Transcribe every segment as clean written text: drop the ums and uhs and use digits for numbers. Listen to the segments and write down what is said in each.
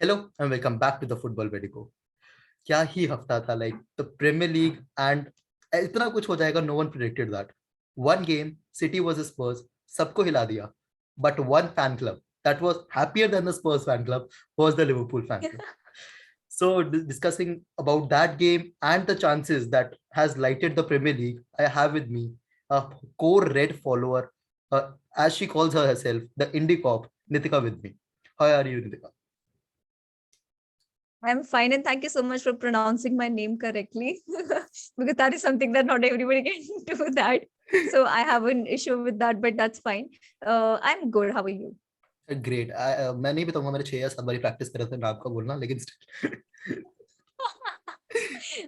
Hello and welcome back to the Football Medico. क्या ही हफ्ता था like the Premier League and इतना कुछ हो जाएगा. No one predicted that. One game, City versus Spurs, सबको हिला दिया. But one fan club that was happier than the Spurs fan club was the Liverpool fan club. So discussing about that game and the chances that has lighted the Premier League, I have with me a core red follower, as she calls herself, the indie cop, Nitika with me. How are you, Nitika? I'm fine, and thank you so much for pronouncing my name correctly because that is something that not everybody can do that. So I have an issue with that, but that's fine. I'm good. How are you? Great. मैं नहीं बताऊंगा, मैंने 6 या 7 बारी practice करा था नाम का बोलना, लेकिन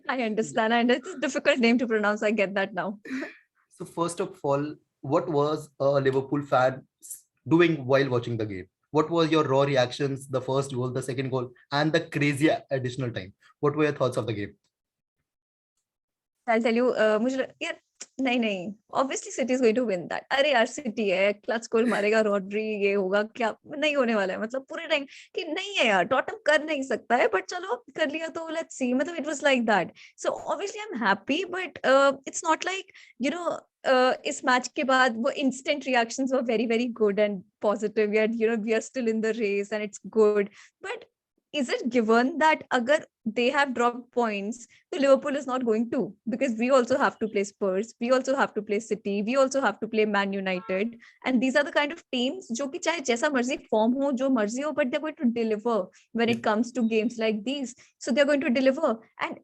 I understand. And it's a difficult name to pronounce. I get that now. so first of all, what was a Liverpool fan doing while watching the game? What was your raw reactions, the first goal, the second goal, and the crazy additional time? What were your thoughts of the game? I'll tell you, मुझे यार नहीं obviously City is going to win that. अरे यार City है, clutch गोल मारेगा Rodri, ये होगा क्या नहीं होने वाला है. मतलब पूरे टाइम कि नहीं है यार, टॉटनहम कर नहीं सकता है, बट चलो कर लिया तो let's see. मतलब it was like that. So obviously I'm happy, but it's not like you know. इस मैच के बाद वो instant reactions were very very good and positive. Yet we are still in the race and it's good. But is it given that agar they have dropped points, so Liverpool is not going to, because we also have to play Spurs, we also have to play City, we also have to play Man United, and these are the kind of teams जो कि चाहे जैसा मर्जी form हो, जो मर्जी हो, but they're going to deliver when Yeah. it comes to games like these. So they're going to deliver, and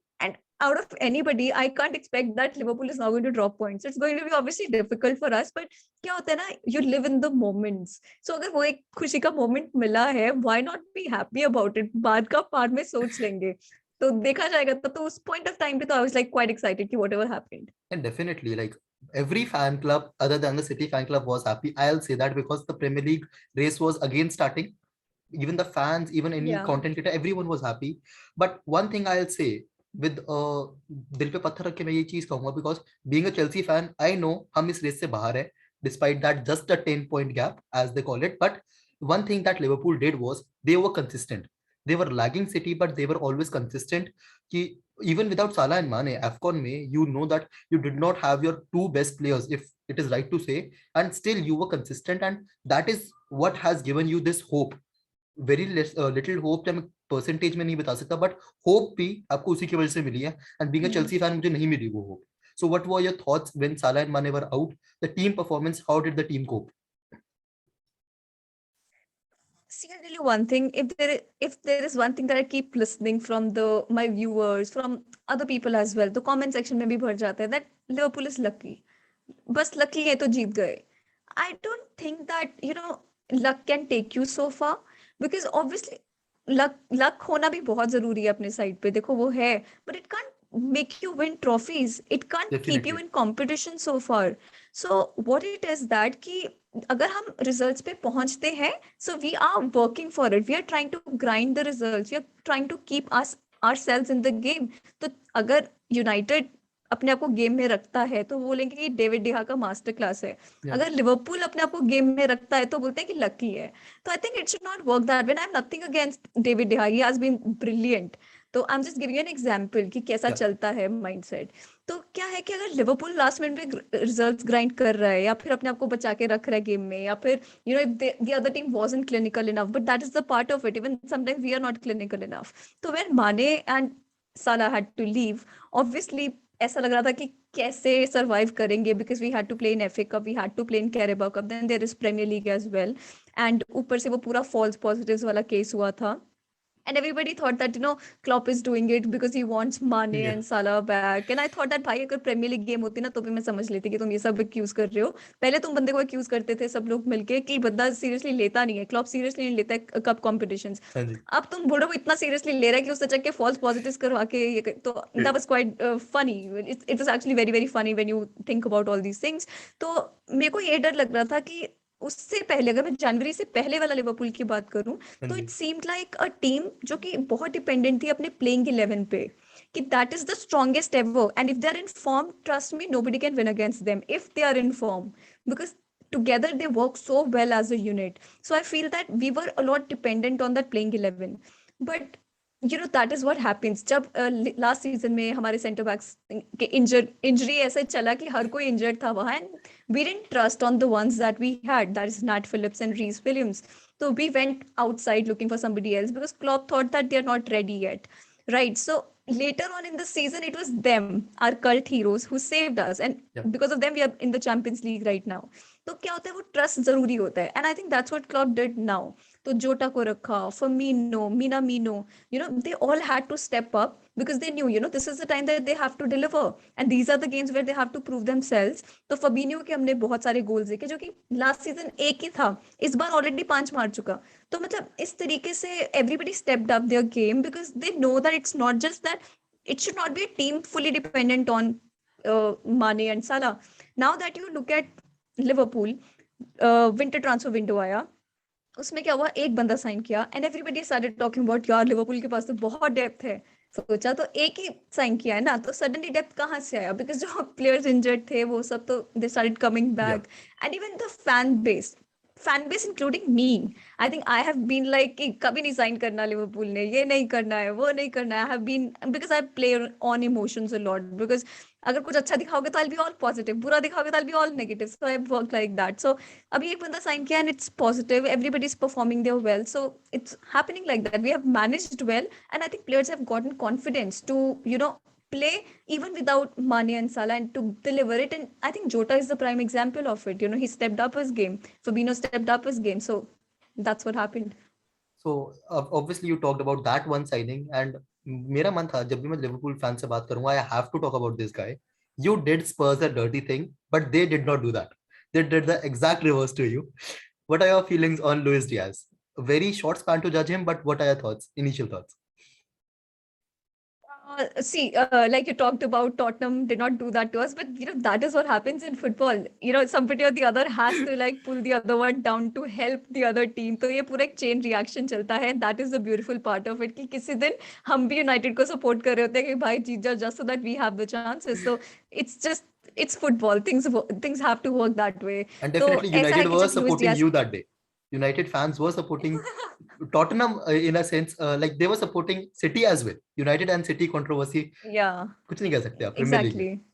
out of anybody, I can't expect that Liverpool is now going to drop points. It's going to be obviously difficult for us, but क्या होता है ना, you live in the moments. So अगर वो एक खुशी का moment मिला है, why not be happy about it? बाद का बाद में सोच लेंगे. तो देखा जाएगा. तो उस point of time पे तो I was like quite excited कि whatever happened. And definitely, like every fan club other than the City fan club was happy. I'll say that because the Premier League race was again starting. Even the fans, even any Yeah. content creator, everyone was happy. But one thing I'll say with दिल पे पत्थर रख के मैं ये चीज कहूंगा, because being a Chelsea fan, I know हम इस रेस से बाहर है, despite that just a 10-point gap as they call it. But one thing that Liverpool did was they were consistent. They were lagging City, but they were always consistent. कि even without Salah and Mane, AFCON में, you know that you did not have your two best players, if it is right to say, and still you were consistent, and that is what has given you this hope. Very little hope, मैं percentage में नहीं बता सकता, but hope भी आपको उसी की वजह से मिली है. And being a Chelsea fan, मुझे नहीं मिली वो hope. So what were your thoughts when Salah and Mane were out? The team performance, how did the team cope? See, I'll tell you one thing. If there is one thing that I keep listening from the my viewers, from other people as well, तो comment section में भी भर जाता है that Liverpool is lucky. बस lucky है तो जीत गए. I don't think that luck can take you so far, because obviously luck होना भी बहुत जरूरी है अपने साइड पे. देखो वो है, but it can't make you win trophies. It can't keep you definitely. in competition so far. So what it is that कि अगर हम results पे पहुंचते हैं, so we are working for it. We are trying to grind the results. We are trying to keep ourselves in the game. तो अगर United अपने आप को गेम में रखता है तो बोलेंगे कि डेविड डिहा का मास्टर क्लास है. अगर लिवरपूल अपने आप को गेम में रखता है तो बोलते हैं कि लकी है. तो I think it should not work that way. I am nothing against David de Gea, he has been brilliant. तो I am just giving an example कि कैसा चलता है माइंडसेट. तो क्या है कि अगर लिवरपूल लास्ट मिनट में रिजल्ट्स ग्राइंड कर रहा है, या फिर अपने आप को बचा के रख रहा है गेम में, या फिर the other team wasn't clinical enough, but that is the part of it. Even sometimes we are not clinical enough. तो when Mane and Salah had to leave, obviously ऐसा लग रहा था कि कैसे सरवाइव करेंगे, because we had to play in FA Cup, we had to play in Carabao Cup, then there is Premier League as well, and ऊपर से वो पूरा फॉल्स पॉजिटिव्स वाला केस हुआ था. And everybody thought that Klopp is doing it because he wants Mane and Salah back. And I thought that भाई अगर premiere league game होती ना तो भी मैं समझ लेती कि तुम ये सब एक्यूज कर रहे हो. पहले तुम बंदे को एक्यूज करते थे सब लोग मिलके कि बंदा सीरियसली लेता नहीं है, क्लब सीरियसली नहीं लेता है कप कॉम्पिटिशंस. अब तुम बोलो वो इतना सीरियसली ले रहा है कि उससे चक के फॉल्स पॉजिटिव्स करवा के ये तो that was quite funny. It was actually very very funny when you think about all these things. तो मेरे को ये डर लग रहा था कि उससे पहले, अगर मैं जनवरी से पहले वाला लिवरपूल की बात करूं, तो it seemed like a team जो कि बहुत डिपेंडेंट थी अपने प्लेइंग 11 पे, कि that is the strongest ever, and if they are in form, trust me, nobody can win against them if they are in form, because together they work so well as a unit. So I feel that we were a lot dependent on that playing 11. But that is what happens जब last season में हमारे centre backs के injury ऐसे चला कि हर कोई injured था वहां, and we didn't trust on the ones that we had, that is Nat Phillips and Reece Williams. So we went outside looking for somebody else because Klopp thought that they're not ready yet, right? So later on in the season it was them, our cult heroes, who saved us, Yeah. and because of them we are in the Champions League right now. तो क्या होता है, वो trust जरूरी होता है, and I think that's what club did now. तो जोटा को रखा, फर्मीनो, Minamino, they all had to step up because they knew, this is the time that they have to deliver, and these are the games where they have to prove themselves. तो फबीनियो के हमने बहुत सारे goals देखे जो कि last season एक ही था, इस बार ऑलरेडी 5 मार चुका. तो मतलब इस तरीके से everybody stepped up their game because they know that it's not just that, it should not be a team fully dependent on Mane and Salah. Now that you look at Liverpool, winter transfer window आया, उसमें क्या हुआ, एक बंदा sign किया and everybody started talking about यार Liverpool के पास तो बहुत डेप्थ है. सोचा तो एक ही साइन किया है ना, तो सडनली डेप्थ कहाँ से आया, बिकॉज जो प्लेयर्स इंजर्ड थे वो सब तो they started coming Yeah. Back. And even the fan base including me, I think I have been like कि कभी नहीं साइन करना लिवरपूल ने, ये नहीं करना है, वो नहीं करना है. I have been, because I play on emotions a lot, because अगर कुछ अच्छा दिखाओगे तो आई बी ऑल पॉजिटिव, बुरा दिखाओगे तो I be all negative. So I work like that. So अभी एक बंदा साइन किया and it's positive, everybody is performing there well, so it's happening like that. We have managed well and I think players have gotten confidence to play even without Mane and Salah and to deliver it. And I think Jota is the prime example of it. He stepped up his game. Fabinho stepped up his game. So that's what happened. So obviously you talked about that one signing, and मेरा मन था जब भी मैं Liverpool fan से बात करूंगा, I have to talk about this guy. You did Spurs a dirty thing, but they did not do that. They did the exact reverse to you. What are your feelings on Luis Diaz? A very short span to judge him, but what are your thoughts? Initial thoughts? See, like you talked about, Tottenham did not do that to us, but that is what happens in football. Somebody or the other has to like pull the other one down to help the other team. तो ये पूरा एक chain reaction चलता है. That is the beautiful part of it कि किसी दिन हम भी United को support कर रहे होते हैं कि भाई जीत जाओ just so that we have the chances. So it's football. Things have to work that way. And तो definitely ऐसा United है कि were जब Luis supporting Diaz, you that day. United fans were supporting Tottenham in a sense, like they were supporting City as well. United and City controversy. yeah, कुछ नहीं कह सकते आप प्रीमियर लीग में. exactly.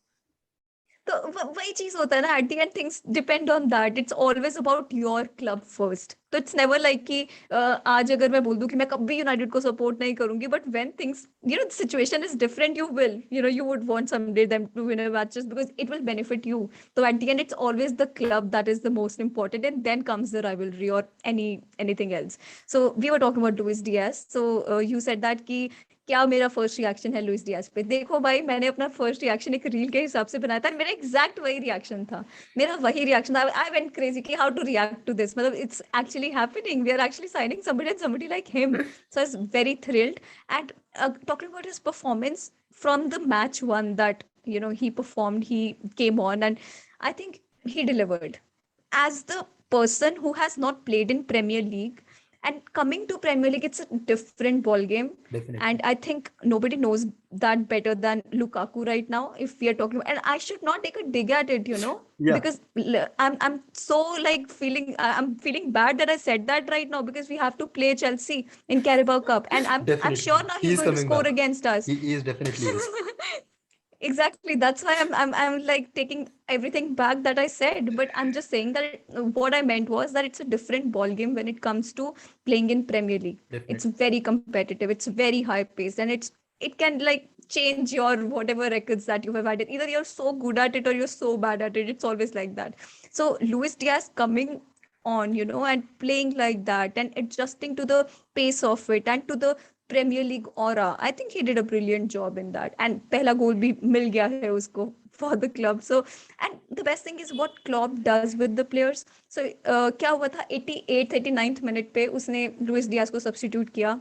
तो वही चीज होता है ना, eight the and things depend on that. It's always about your club first. तो इट्स नेवर लाइक कि आज अगर मैं बोल दूं कि मैं कभी यूनाइटेड को सपोर्ट नहीं करूंगी, but when things situation is different, you will you would want someday them to win a matches because it will benefit you. तो at the end it's always the club that is the most important, and then comes the rivalry और anything else. So we were talking about Luis Diaz. So you said that कि क्या मेरा first reaction है Luis Diaz पे. देखो भाई, मैंने अपना फर्स्ट रिएक्शन एक रील के हिसाब से बनाया था, मेरा एग्जैक्ट वही रिएक्शन था. मेरा वही रिएक्शन था. आई वेंट क्रेजी कि how to react to this, मतलब it's actually happening, we are actually signing somebody and somebody like him. So I was very thrilled. And talking about his performance from the match one that he performed, he came on, and I think he delivered. As the person who has not played in Premier League and coming to Premier League, it's a different ball game. Definitely. And I think nobody knows that better than Lukaku right now, if we are talking. And I should not take a dig at it, Yeah. because I'm so like I'm feeling bad that I said that right now, because we have to play Chelsea in Carabao Cup, and I'm Definitely. sure now He he's is going to coming score back. against us. He is definitely is. Exactly, that's why I'm like taking everything back that I said, but I'm just saying that what I meant was that it's a different ball game when it comes to playing in Premier League. Definitely. It's very competitive, it's very high paced, and it can like change your whatever records that you have had. Either you're so good at it or you're so bad at it. It's always like that. So Luis Diaz coming on, and playing like that and adjusting to the pace of it and to the Premier League aura. I think he did a brilliant job in that. And पहला goal भी मिल गया है उसको for the club. So, and the best thing is what Klopp does with the players. So, क्या हुआ था 88th 89th minute पे उसने लुइस डियाज को substitute किया,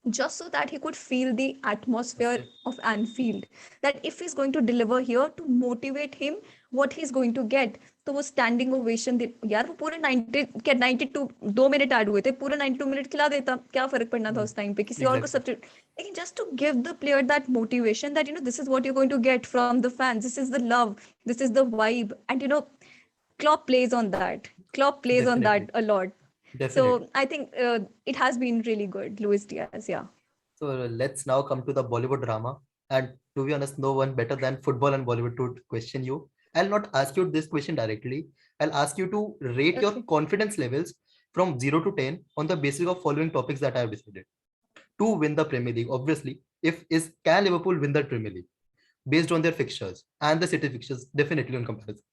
just so that he could feel the atmosphere of Anfield, that if he's going to deliver here, to motivate him what he's going to get. तो वो standing ovation दे यार, वो पूरे 92 2 minute add हुए थे, पूरे 92 मिनट खिला देता, क्या फर्क पड़ना था उस टाइम पे, किसी और को सब्स्टिट्यूट. लेकिन just to give the player that motivation that this is what you're going to get from the fans, this is the love, this is the vibe, and Klopp plays on that. Klopp plays on that a lot. Definitely. So I think it has been really good, Luis Diaz. Yeah. So let's now come to the Bollywood drama. And to be honest, no one better than football and Bollywood to question you. I'll not ask you this question directly. I'll ask you to rate your Okay. confidence levels from 0 to 10 on the basis of following topics that I have decided. To win the Premier League, obviously, if is can Liverpool win the Premier League based on their fixtures and the City fixtures, definitely on comparison.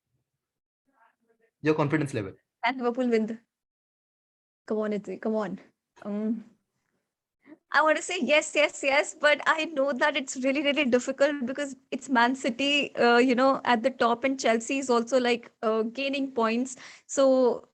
Your confidence level. And Liverpool win. Come on, Italy. Come on. Um, I want to say yes, yes, yes, but I know that it's really, really difficult because it's Man City, at the top, and Chelsea is also like gaining points. So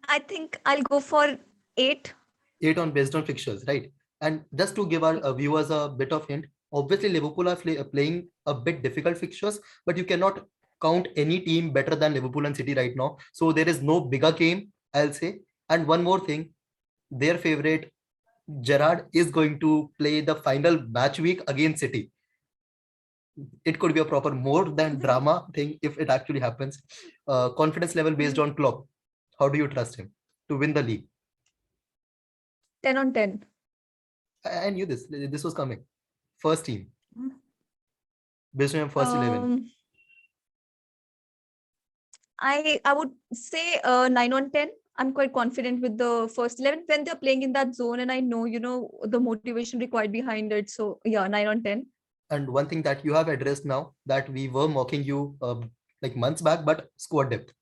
I think I'll go for 8. 8 on based on fixtures, right? And just to give our viewers a bit of hint, obviously Liverpool are playing a bit difficult fixtures, but you cannot count any team better than Liverpool and City right now. So there is no bigger game, I'll say. And one more thing, their favorite Gerard is going to play the final match week against City. It could be a proper more than drama thing if it actually happens. Confidence level based on Klopp. How do you trust him to win the league? 10 on 10. I knew this. This was coming. First team based on first 11. Um, I would say 9 on 10. I'm quite confident with the first 11 when they're playing in that zone, and I know, the motivation required behind it. So yeah, 9 on 10. And one thing that you have addressed now that we were mocking you like months back, but squad depth.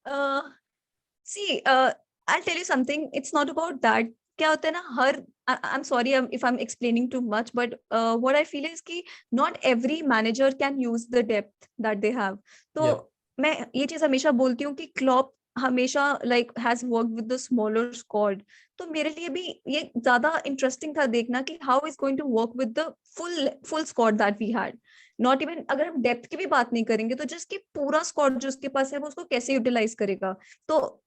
Uh, See, I'll tell you something. It's not about that. क्या होता है ना हर I'm sorry if I'm explaining too much, but what I feel is कि not every manager can use the depth that they have. तो Yep. मैं ये चीज हमेशा बोलती हूँ कि क्लॉप हमेशा like has worked with the smaller squad. तो मेरे लिए भी ये ज्यादा इंटरेस्टिंग था देखना कि how is going to work with the full squad that we had. Not even अगर हम डेप्थ की भी बात नहीं करेंगे तो जिसकी पूरा स्क्वाड जो उसके पास है वो उसको कैसे यूटिलाइज करेगा. तो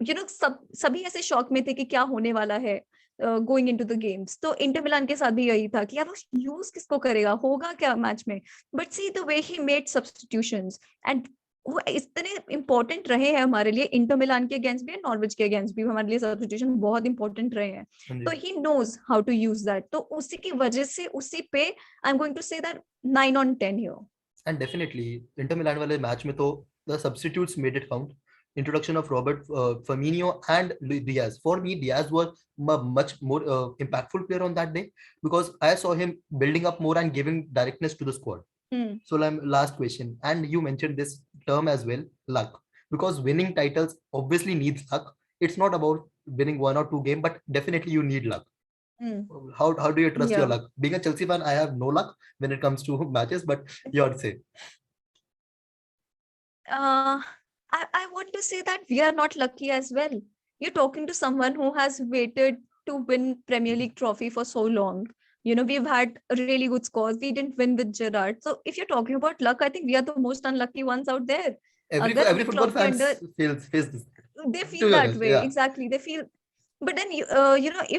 सभी ऐसे शॉक में थे कि क्या होने वाला है गोइंग इनटू द गेम्स. तो इंटर मिलान के साथ भी यही था कि यार वो यूज किसको करेगा, होगा क्या मैच में. But see the way he made substitutions and वो इतने इंपॉर्टेंट रहे हैं हमारे लिए. इंटर मिलान के अगेंस्ट भी, नॉर्विच के अगेंस्ट भी हमारे लिए सब्स्टिट्यूशन बहुत इंपॉर्टेंट रहे हैं. तो he knows how to use that. तो उसी की वजह से उसी पे I am going to say that 9 on 10 here. And definitely, Inter Milan वाले मैच में तो the substitutes made it count. Introduction of Robert Firmino and Diaz. For me, Diaz was a much more impactful player on that day because I saw him building up more and giving directness to the squad. So last question, and you mentioned this term as well, luck, because winning titles obviously needs luck. It's not about winning 1 or 2 games, but definitely you need luck. How do you trust your Yeah. luck? Being a Chelsea fan, I have no luck when it comes to matches, but your say. I want to say that we are not lucky as well. You're talking to someone who has waited to win Premier League trophy for so long. We've had really good scores. We didn't win with Gerrard. So if you're talking about luck, I think we are the most unlucky ones out there. Every अगर football Klopp के fan under feels this. they To feel be that honest, way. yeah. Exactly, they feel. But then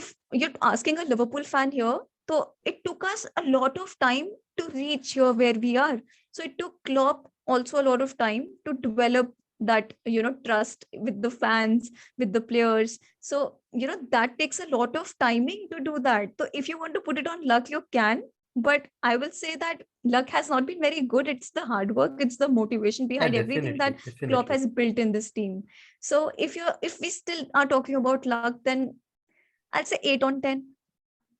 if you're asking a Liverpool fan here, so it took us a lot of time to reach here where we are. So it took Klopp also a lot of time to develop that trust with the fans, with the players. So that takes a lot of timing to do that. So if you want to put it on luck, you can, but I will say that luck has not been very good. It's the hard work, it's the motivation Yeah, behind everything that definitely, Klopp definitely. has built in this team. So if we still are talking about luck, then I'll say 8 on 10.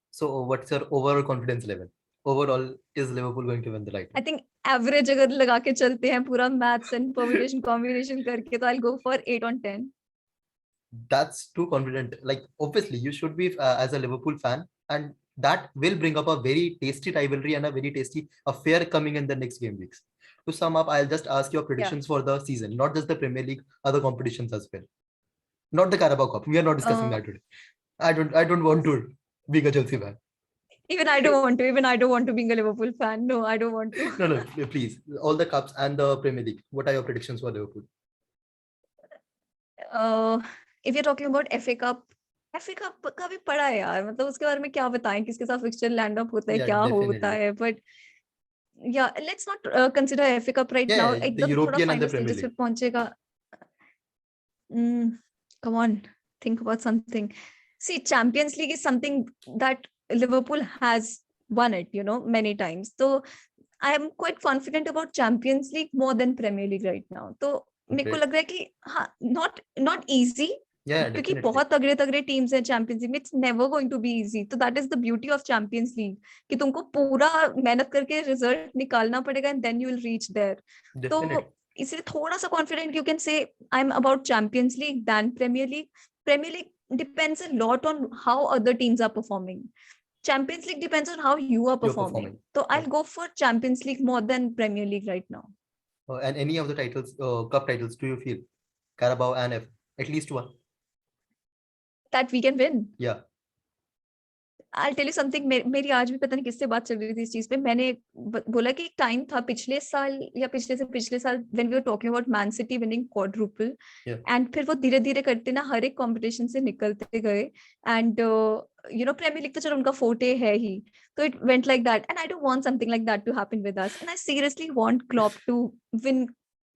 So what's your overall confidence level? Overall, is Liverpool going to win the I title? think average अगर लगा के चलते हैं पूरा maths and permutation combination करके, तो I'll go for 8 on 10. That's too confident. Like obviously, you should be as a Liverpool fan, and that will bring up a very tasty rivalry and a very tasty affair coming in the next game weeks. To sum up, I'll just ask your Yeah. predictions for the season, not just the Premier League, other competitions as well. Not the Carabao Cup. We are not discussing that today. I don't want to be a Chelsea fan. Even I don't want to. Even I don't want to being a Liverpool fan. No, I don't want to. No, please. All the cups and the Premier League. What are your predictions for Liverpool? If you're talking about FA Cup का भी पड़ा है यार. मतलब उसके बारे में क्या बताएं, किसके साथ फिक्सचर लैंड अप होता है, Yeah, क्या होता definitely. है. But yeah, let's not consider FA Cup right now. Yeah, the एकदम थोड़ा European and the final Premier stages पे League. पहुंचेगा. Come on, think about something. See, Champions League is something that Liverpool has won it, many times. So I am quite confident about Champions League more than Premier League right now. तो मेरे को Great. लग रहा है कि हाँ, not easy, Yeah, क्योंकि definitely. बहुत तगड़े तगड़े टीम्स हैं चैंपियंस लीग में. It's never going to be easy. तो that is the beauty of Champions League, कि तुमको पूरा मेहनत करके रिजल्ट निकालना पड़ेगा and then you will reach there. Definitely. तो इसलिए थोड़ा सा confident you can say I am about Champions League then Premier League. Premier League depends a lot on how other teams are performing. Champions League depends on how you are You're performing. performing. So Yeah. I'll go for Champions League more than Premier League right now. And any of the titles, cup titles, do you feel? Carabao and F, at least one. That we can win. Yeah. I'll tell you something. मेरी आज भी पता नहीं किससे बात चल रही थी इस चीज पे. मैंने बोला कि एक टाइम था पिछले साल या पिछले से पिछले साल when we were talking about Man City winning quadruple. Yeah. And फिर वो धीरे धीरे करते ना हर एक कंपटीशन से निकलते गए. And प्रीमियर लीग तो चलो उनका फोटे है ही. So it went like that. And I don't want something like that to happen with us. And I seriously want Klopp to win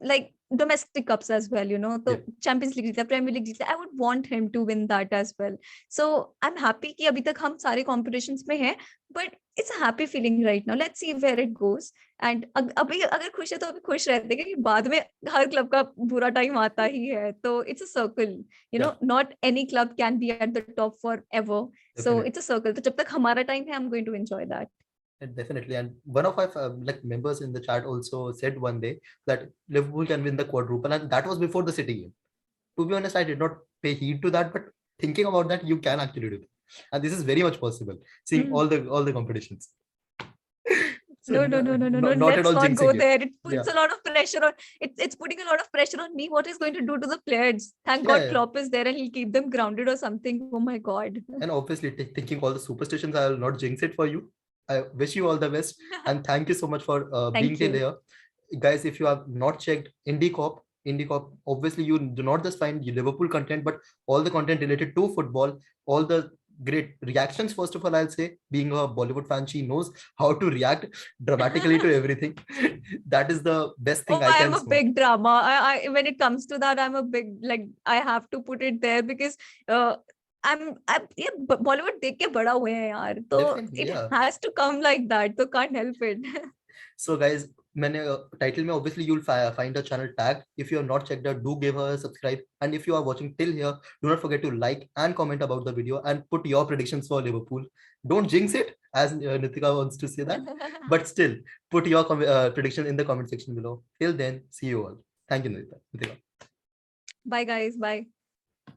like domestic cups as well, तो Yeah. Champions League जीता, Premier League जीता. I would want him to win that as well. So I am happy कि अभी तक हम सारे competitions में हैं, but it's a happy feeling right now. Let's see where it goes. And अभी अगर खुश है तो अभी खुश रहते हैं, क्योंकि बाद में हर क्लब का बुरा टाइम आता ही है. तो it's a circle, Yeah. Not any club can be at the top forever. सो Definitely. It's a circle. तो जब तक हमारा टाइम है, I am going to enjoy that. Definitely. And one of our like members in the chat also said one day that Liverpool can win the quadruple, and that was before the City game. To be honest, I did not pay heed to that, but thinking about that, you can actually do it, and this is very much possible. Seeing all the competitions. So No. not at Let's all not go jinxing it. there. It puts Yeah. a lot of pressure on. It's putting a lot of pressure on me. What is going to do to the players? Thank Yeah, God yeah. Klopp is there and he'll keep them grounded or something. Oh my God. And obviously, thinking all the superstitions, I will not jinx it for you. I wish you all the best, and thank you so much for being Thank till you. here, guys. If you have not checked IndieCop, obviously you do not just find Liverpool content, but all the content related to football, all the great reactions. First of all, I'll say, being a Bollywood fan, she knows how to react dramatically to everything. That is the best thing Oh, I I can am a say. big drama. I when it comes to that, I'm a big, like, I have to put it there because I'm ये बॉलीवुड देख के बड़ा हुए हैं यार, तो Definitely, it yeah. has to come like that, so can't help it. So guys, मैंने title में obviously you'll find a channel tag. If you have not checked out, do give her a subscribe. And if you are watching till here, do not forget to like and comment about the video and put your predictions for Liverpool. Don't jinx it, as Nitika wants to say that. But still, put your prediction in the comment section below. Till then, see you all. Thank you, Nitika. Bye guys, bye.